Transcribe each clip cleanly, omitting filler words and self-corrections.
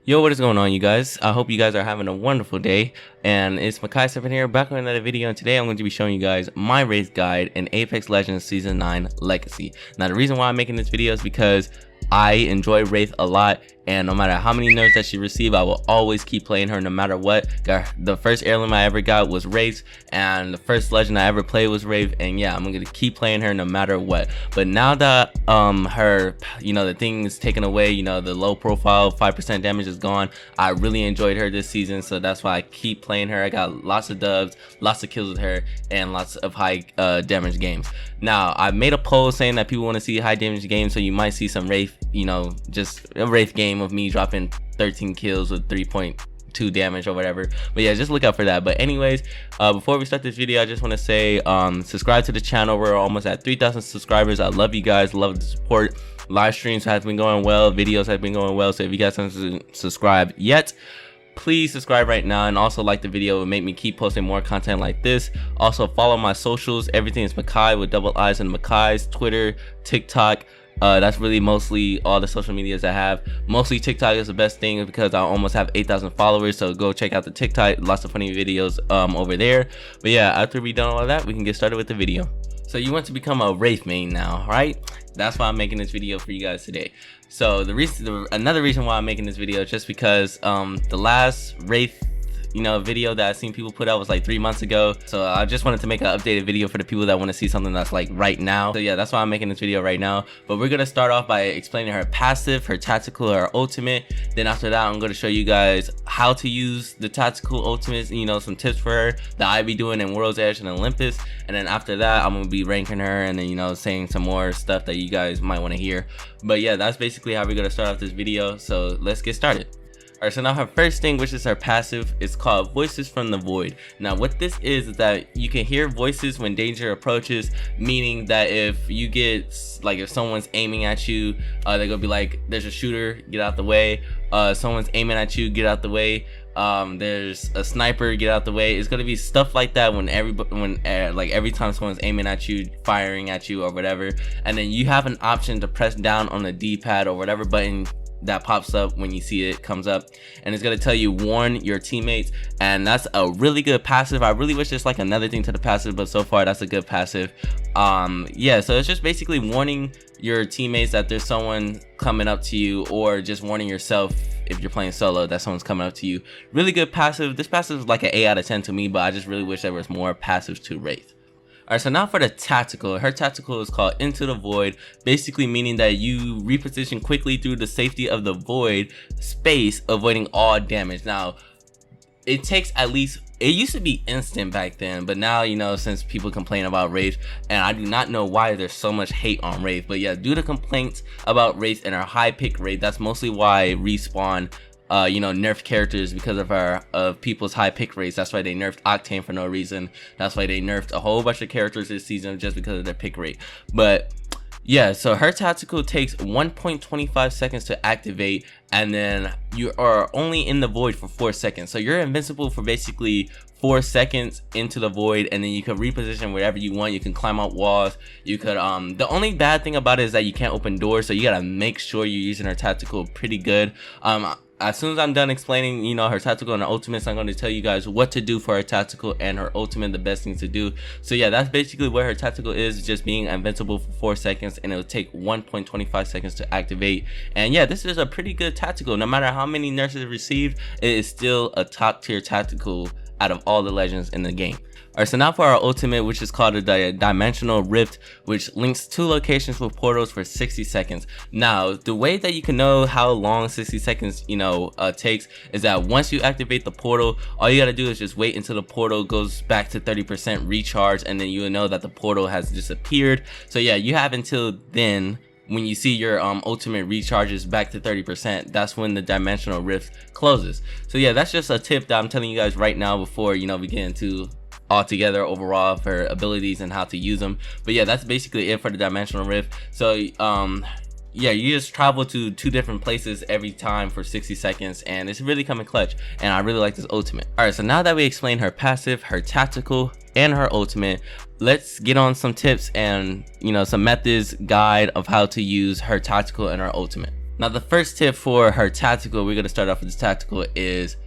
Yo, what is going on, you guys? I hope you guys are having a wonderful day. And it's Makai7 here, back with another video. And today I'm going to be showing you guys my Wraith guide in Apex Legends Season 9 Legacy. Now, the reason why I'm making this video is because I enjoy Wraith a lot, and no matter how many nerfs that she received, I will always keep playing her no matter what. The first heirloom I ever got was Wraith, and the first legend I ever played was Wraith, and yeah, I'm gonna keep playing her no matter what. But now that her, the thing is taken away, the low profile 5% damage is gone, I really enjoyed her this season, so that's why I keep playing her. I got lots of dubs, lots of kills with her, and lots of high damage games. Now, I made a poll saying that people want to see high damage games, so you might see some Wraith, just a Wraith game of me dropping 13 kills with 3.2 damage or whatever. But yeah, just look out for that. But anyways, before we start this video, I just want to say subscribe to the channel. We're almost at 3,000 subscribers. I love you guys, love the support. Live streams have been going well, videos have been going well, so if you guys haven't subscribed yet, please subscribe right now, and also like the video. It will make me keep posting more content like this. Also follow my socials. Everything is Makai with double I's and Makai's, Twitter, TikTok. That's really mostly all the social medias I have. Mostly TikTok is the best thing because I almost have 8,000 followers, so go check out the TikTok. Lots of funny videos over there. But yeah, after we done all of that, we can get started with the video. So you want to become a Wraith main now, right? That's why I'm making this video for you guys today. So another reason why I'm making this video is just because the last Wraith video that I've seen people put out was like 3 months ago. So I just wanted to make an updated video for the people that want to see something that's like right now. So yeah, that's why I'm making this video right now. But we're gonna start off by explaining her passive, her tactical, her ultimate. Then after that, I'm gonna show you guys how to use the tactical ultimates, some tips for her that I be doing in World's Edge and Olympus. And then after that, I'm gonna be ranking her and then saying some more stuff that you guys might want to hear. But yeah, that's basically how we're gonna start off this video. So let's get started. Alright, so now her first thing, which is her passive, is called Voices from the Void. Now what this is that you can hear voices when danger approaches, meaning that if you get, like, if someone's aiming at you, they're gonna be like, there's a shooter, get out the way. Someone's aiming at you, get out the way. There's a sniper, get out the way. It's gonna be stuff like that when every time someone's aiming at you, firing at you or whatever. And then you have an option to press down on the D-pad or whatever button that pops up when you see it comes up, and it's gonna tell you warn your teammates. And that's a really good passive. I really wish there's like another thing to the passive, but so far that's a good passive. Yeah, so it's just basically warning your teammates that there's someone coming up to you, or just warning yourself if you're playing solo that someone's coming up to you. Really good passive. This passive is like an 8 out of 10 to me, but I just really wish there was more passives to Wraith. Alright, so now for the tactical. Her tactical is called Into the Void, basically meaning that you reposition quickly through the safety of the void space, avoiding all damage. Now, it takes at least, it used to be instant back then, but now, since people complain about Wraith, and I do not know why there's so much hate on Wraith, but yeah, due to complaints about Wraith and her high pick rate, that's mostly why Respawn nerfed characters, because of people's high pick rates. That's why they nerfed Octane for no reason. That's why they nerfed a whole bunch of characters this season, just because of their pick rate. But yeah, so her tactical takes 1.25 seconds to activate, and then you are only in the void for 4 seconds. So you're invincible for basically 4 seconds into the void, and then you can reposition wherever you want. You can climb up walls. You could the only bad thing about it is that you can't open doors, so you gotta make sure you're using her tactical pretty good. As soon as I'm done explaining, her tactical and her ultimates, I'm going to tell you guys what to do for her tactical and her ultimate, the best things to do. So yeah, that's basically what her tactical is, just being invincible for 4 seconds, and it'll take 1.25 seconds to activate. And yeah, this is a pretty good tactical. No matter how many nerfs it received, it is still a top tier tactical out of all the legends in the game. Alright, so now for our ultimate, which is called the Dimensional Rift, which links 2 locations with portals for 60 seconds. Now, the way that you can know how long 60 seconds, takes is that once you activate the portal, all you gotta do is just wait until the portal goes back to 30% recharge, and then you'll know that the portal has disappeared. So yeah, you have until then. When you see your ultimate recharges back to 30%, that's when the Dimensional Rift closes. So yeah, that's just a tip that I'm telling you guys right now before we get into altogether overall for abilities and how to use them. But yeah, that's basically it for the Dimensional Rift. So yeah, you just travel to 2 different places every time for 60 seconds, and it's really coming clutch, and I really like this ultimate. Alright, so now that we explained her passive, her tactical, and her ultimate, let's get on some tips and some methods, guide of how to use her tactical and her ultimate. Now the first tip for her tactical, we're gonna start off with this tactical, is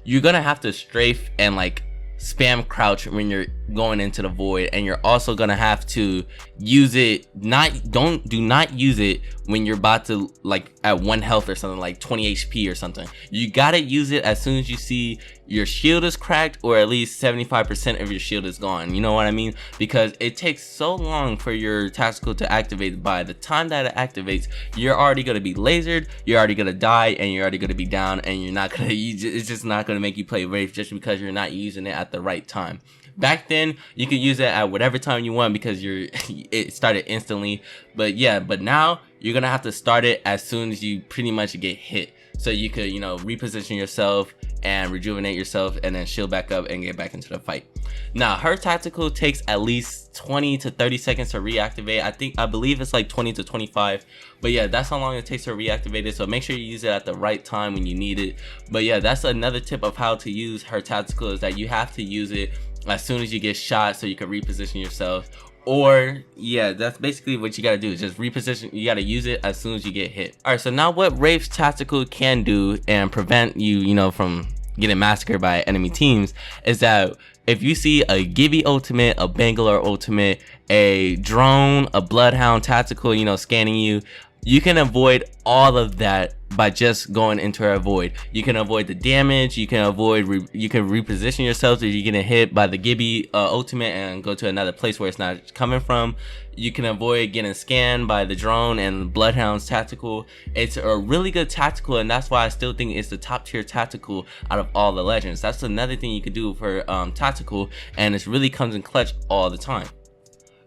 you're gonna have to strafe and like spam crouch when you're going into the void, and you're also gonna have to use it do not use it when you're about to like at 1 health or something, like 20 HP or something. You gotta use it as soon as you see your shield is cracked, or at least 75% of your shield is gone. You know what I mean? Because it takes so long for your tactical to activate. By the time that it activates, you're already gonna be lasered, you're already gonna die, and you're already gonna be down, and you're not gonna it's just not gonna make you play Wraith just because you're not using it at the right time. Back then you could use it at whatever time you want because it started instantly, but now you're gonna have to start it as soon as you pretty much get hit, so you could, you know, reposition yourself and rejuvenate yourself and then shield back up and get back into the fight. Now her tactical takes at least 20 to 30 seconds to reactivate. I believe it's like 20 to 25, but yeah, that's how long it takes to reactivate it, so make sure you use it at the right time when you need it. But yeah, that's another tip of how to use her tactical, is that you have to use it as soon as you get shot so you can reposition yourself. Or yeah, that's basically what you gotta do, is just reposition. You gotta use it as soon as you get hit. All right, so now what Wraith's tactical can do and prevent you, you know, from getting massacred by enemy teams, is that if you see a Gibby ultimate, a Bangalore ultimate, a drone, a Bloodhound tactical, you know, scanning you, you can avoid all of that by just going into a void. You can avoid the damage, you can reposition yourself if you're getting hit by the Gibby ultimate and go to another place where it's not coming from. You can avoid getting scanned by the drone and Bloodhound's tactical. It's a really good tactical, and that's why I still think it's the top tier tactical out of all the legends. That's another thing you could do for tactical, and it really comes in clutch all the time.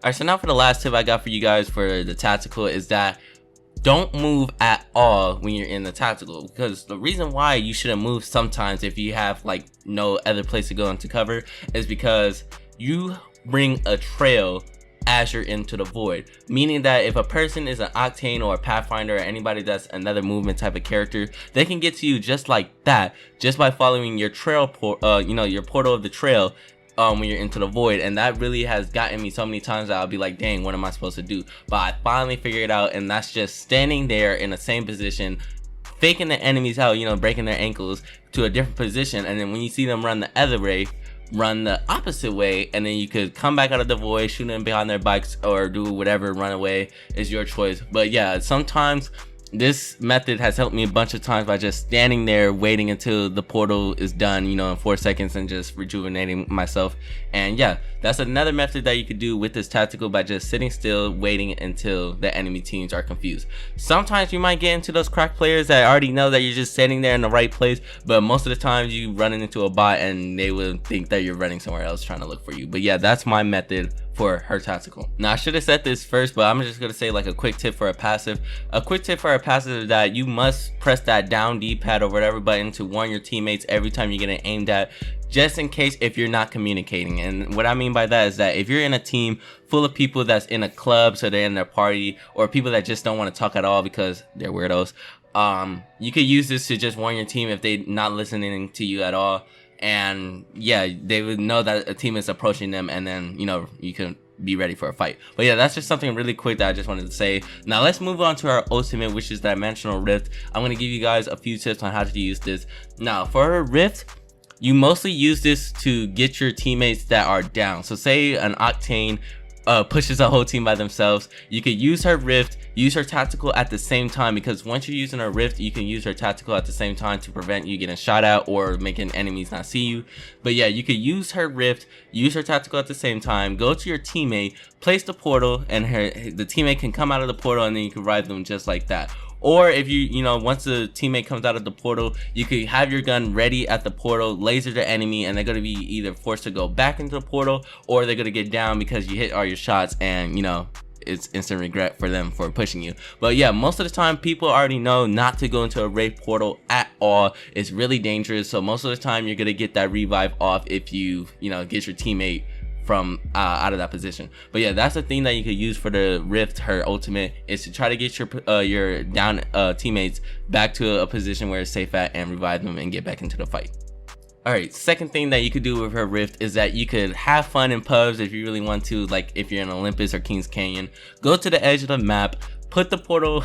Alright, so now for the last tip I got for you guys for the tactical, is that don't move at all when you're in the tactical, because the reason why you shouldn't move sometimes if you have like no other place to go into cover is because you bring a trail as you're into the void, meaning that if a person is an Octane or a Pathfinder or anybody that's another movement type of character, they can get to you just like that, just by following your trail your portal of the trail when you're into the void. And that really has gotten me so many times that I'll be like, dang, what am I supposed to do? But I finally figured it out, and that's just standing there in the same position, faking the enemies out, you know, breaking their ankles to a different position, and then when you see them run the other way, run the opposite way, and then you could come back out of the void, shoot them behind their bikes, or do whatever, run away, is your choice. But yeah, sometimes this method has helped me a bunch of times by just standing there waiting until the portal is done, you know, in 4 seconds, and just rejuvenating myself. And yeah, that's another method that you could do with this tactical, by just sitting still waiting until the enemy teams are confused. Sometimes you might get into those crack players that already know that you're just sitting there in the right place, but most of the times you run into a bot and they will think that you're running somewhere else trying to look for you. But yeah, that's my method for her tactical. Now I should have said this first, but I'm just gonna say like a quick tip for a passive. A quick tip for a passive is that you must press that down D-pad or whatever button to warn your teammates every time you're getting aimed at, just in case if you're not communicating. And what I mean by that is that if you're in a team full of people that's in a club, so they're in their party, or people that just don't want to talk at all because they're weirdos, you could use this to just warn your team if they're not listening to you at all. And yeah, they would know that a team is approaching them, and then, you know, you can be ready for a fight. But yeah, that's just something really quick that I just wanted to say. Now let's move on to our ultimate, which is Dimensional Rift. I'm going to give you guys a few tips on how to use this. Now for her Rift, you mostly use this to get your teammates that are down. So say an Octane pushes a whole team by themselves, you could use her Rift, use her tactical at the same time, because once you're using her Rift, you can use her tactical at the same time to prevent you getting shot at or making enemies not see you. But yeah, you could use her Rift, use her tactical at the same time, go to your teammate, place the portal, and the teammate can come out of the portal, and then you can ride them just like that. Or if you know, once the teammate comes out of the portal, you could have your gun ready at the portal, laser the enemy, and they're going to be either forced to go back into the portal, or they're going to get down because you hit all your shots, and, you know, it's instant regret for them for pushing you. But yeah, most of the time people already know not to go into a Wraith portal at all. It's really dangerous. So most of the time you're going to get that revive off if you know, get your teammate from out of that position. But yeah, that's the thing that you could use for the Rift, her ultimate, is to try to get your down teammates back to a position where it's safe at, and revive them and get back into the fight. Alright, second thing that you could do with her Rift is that you could have fun in pubs if you really want to, like if you're in Olympus or Kings Canyon. Go to the edge of the map, put the portal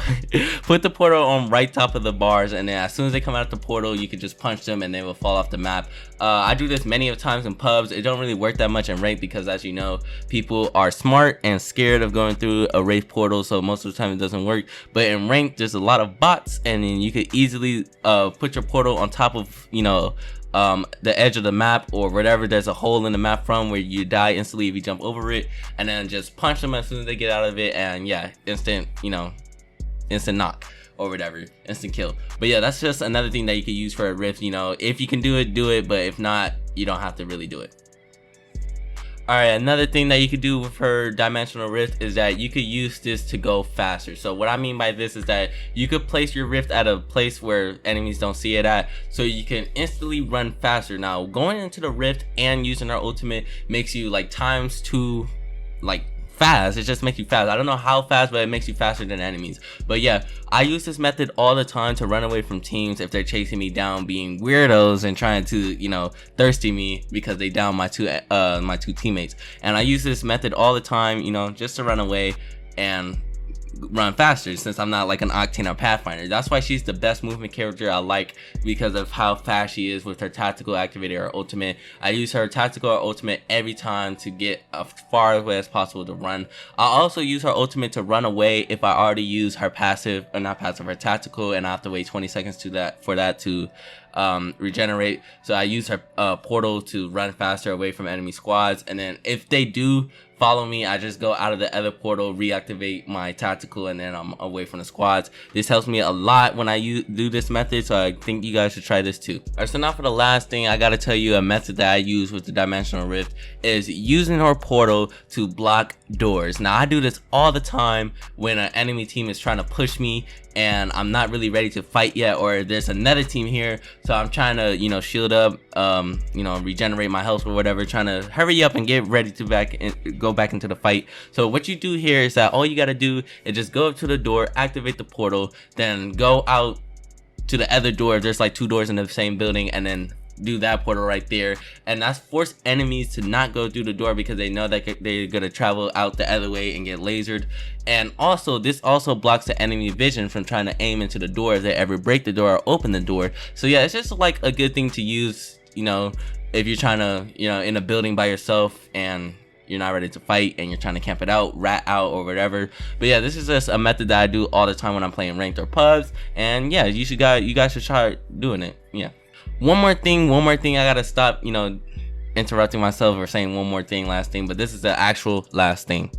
put the portal on right top of the bars, and then as soon as they come out the portal, you can just punch them and they will fall off the map. I do this many of times in pubs. It don't really work that much in ranked because, as you know, people are smart and scared of going through a Wraith portal, so most of the time it doesn't work. But in ranked, there's a lot of bots, and then you could easily put your portal on top of, you know, the edge of the map or whatever there's a hole in the map from where you die instantly if you jump over it, and then just punch them as soon as they get out of it, and yeah, instant, you know, instant knock or whatever, instant kill. But yeah, that's just another thing that you could use for a rift. You know, if you can do it, but if not, you don't have to really do it. Alright, another thing that you could do with her dimensional rift is that you could use this to go faster. So what I mean by this is that you could place your rift at a place where enemies don't see it at, so you can instantly run faster. Now, going into the rift and using our ultimate makes you like ×2 like fast. It just makes you fast. I don't know how fast, but it makes you faster than enemies. But yeah, I use this method all the time to run away from teams if they're chasing me down, being weirdos and trying to, you know, thirsty me because they down my two teammates. And I use this method all the time, you know, just to run away and run faster, since I'm not like an Octane or Pathfinder. That's why she's the best movement character I like, because of how fast she is with her tactical activator or ultimate. I use her tactical or ultimate every time to get as far away as possible to run. I also use her ultimate to run away if I already use her passive, or not passive, her tactical, and I have to wait 20 seconds for that to regenerate. So I use her portal to run faster away from enemy squads, and then if they do follow me, I just go out of the other portal, reactivate my tactical, and then I'm away from the squads. This helps me a lot when I do this method, so I think you guys should try this too. Alright, so now for the last thing, I gotta tell you a method that I use with the dimensional rift is using her portal to block doors. Now I do this all the time when an enemy team is trying to push me and I'm not really ready to fight yet, or there's another team here, so I'm trying to, you know, shield up, you know, regenerate my health or whatever, trying to hurry up and get ready to go back into the fight. So what you do here is that all you gotta do is just go up to the door, activate the portal, then go out to the other door. There's like 2 doors in the same building, and then do that portal right there, and that's force enemies to not go through the door because they know that they're gonna travel out the other way and get lasered. And also, this also blocks the enemy vision from trying to aim into the door if they ever break the door or open the door. So yeah, it's just like a good thing to use, you know, if you're trying to, you know, in a building by yourself and you're not ready to fight and you're trying to camp it out, rat out, or whatever. But yeah, this is just a method that I do all the time when I'm playing ranked or pubs, and yeah, you guys should try doing it. Yeah. One more thing I gotta stop, you know, interrupting myself or saying one more thing, last thing, but this is the actual last thing,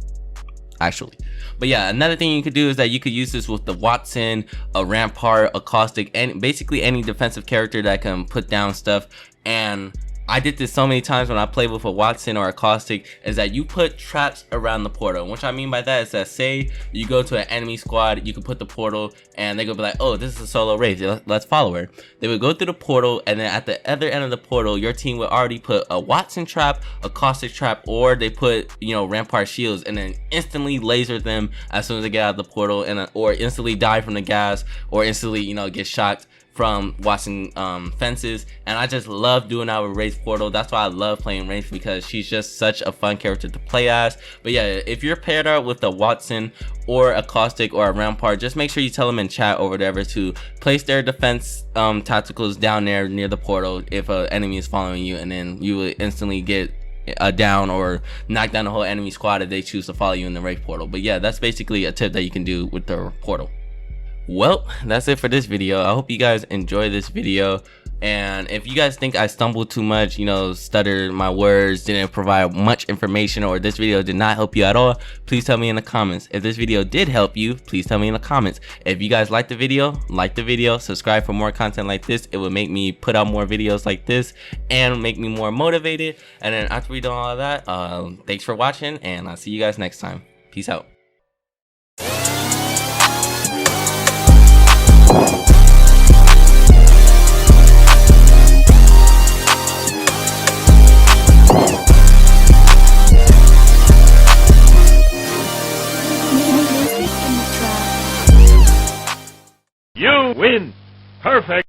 actually. But yeah, another thing you could do is that you could use this with the Watson, a Rampart, a Caustic, and basically any defensive character that can put down stuff. And I did this so many times when I played with a Watson or a Caustic, is that you put traps around the portal. What I mean by that is that, say you go to an enemy squad, you can put the portal and they go be like, oh, this is a solo Wraith, let's follow her. They would go through the portal, and then at the other end of the portal, your team would already put a Watson trap, a Caustic trap, or they put, you know, Rampart shields, and then instantly laser them as soon as they get out of the portal, and or instantly die from the gas, or instantly, you know, get shocked from watching fences. And I just love doing that with Wraith portal. That's why I love playing Wraith, because she's just such a fun character to play as. But yeah, if you're paired up with a Watson or a Caustic or a Rampart, just make sure you tell them in chat or whatever to place their defense tacticals down there near the portal if an enemy is following you, and then you will instantly get a down or knock down the whole enemy squad if they choose to follow you in the Wraith portal. But yeah, that's basically a tip that you can do with the portal. Well, that's it for this video. I hope you guys enjoy this video, and if you guys think I stumbled too much, you know, stuttered my words, didn't provide much information, or this video did not help you at all, please tell me in the comments. If this video did help you, please tell me in the comments. If you guys liked the video, subscribe for more content like this. It will make me put out more videos like this and make me more motivated. And then after we do all of that, thanks for watching, and I'll see you guys next time. Peace out. You win! Perfect!